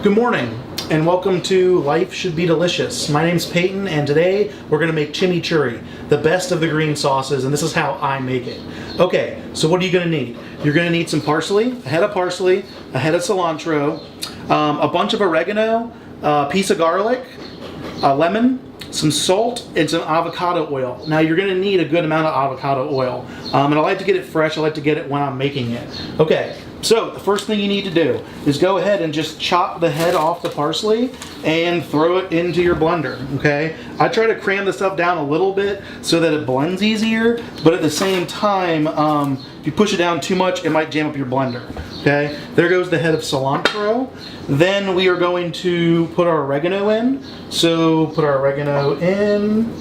Good morning and welcome to Life Should Be Delicious. My name's Peyton and today we're going to make chimichurri, the best of the green sauces, and this is how I make it. Okay, so what are you going to need? You're going to need some parsley, a head of parsley, a head of cilantro, a bunch of oregano, a piece of garlic, a lemon, some salt, and some avocado oil. Now you're going to need a good amount of avocado oil, and I like to get it fresh. I like to get it when I'm making it. Okay. So the first thing you need to do is go ahead and just chop the head off the parsley and throw it into your blender, okay? I try to cram the stuff down a little bit so that it blends easier, but at the same time, if you push it down too much, it might jam up your blender, okay? There goes the head of cilantro. Then we are going to put our oregano in. So put our oregano in.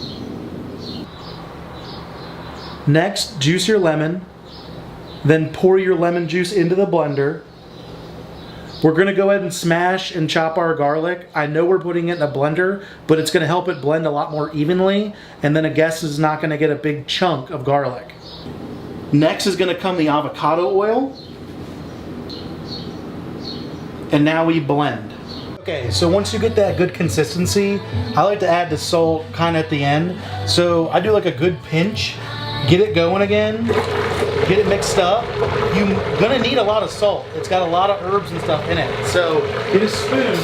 Next, juice your lemon. Then pour your lemon juice into the blender. We're gonna go ahead and smash and chop our garlic. I know we're putting it in a blender, but it's gonna help it blend a lot more evenly, and then a guest is not gonna get a big chunk of garlic. Next is gonna come the avocado oil. And now we blend. Okay, so once you get that good consistency, I like to add the salt kind of at the end. So I do like a good pinch, get it going again. Get it mixed up. You're gonna need a lot of salt. It's got a lot of herbs and stuff in it. So get a spoon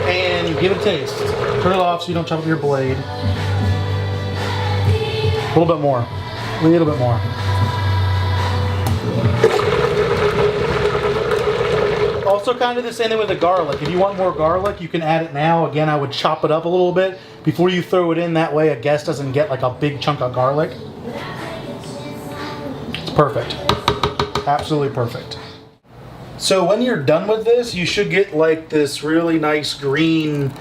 and give it a taste. Turn it off so you don't chop up your blade. A little bit more. A little bit more. Also kind of the same thing with the garlic. If you want more garlic, you can add it now. Again, I would chop it up a little bit before you throw it in. That way a guest doesn't get like a big chunk of garlic. Perfect. Absolutely perfect. So when you're done with this, you should get like this really nice green,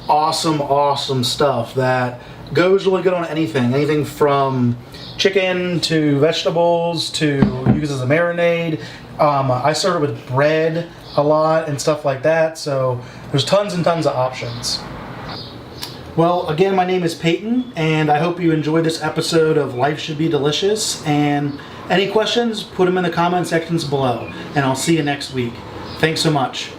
awesome stuff that goes really good on anything. Anything from chicken to vegetables to use as a marinade. I serve it with bread a lot and stuff like that. So there's tons and tons of options. Well, again, my name is Peyton, and I hope you enjoyed this episode of Life Should Be Delicious. And any questions, put them in the comment sections below, and I'll see you next week. Thanks so much.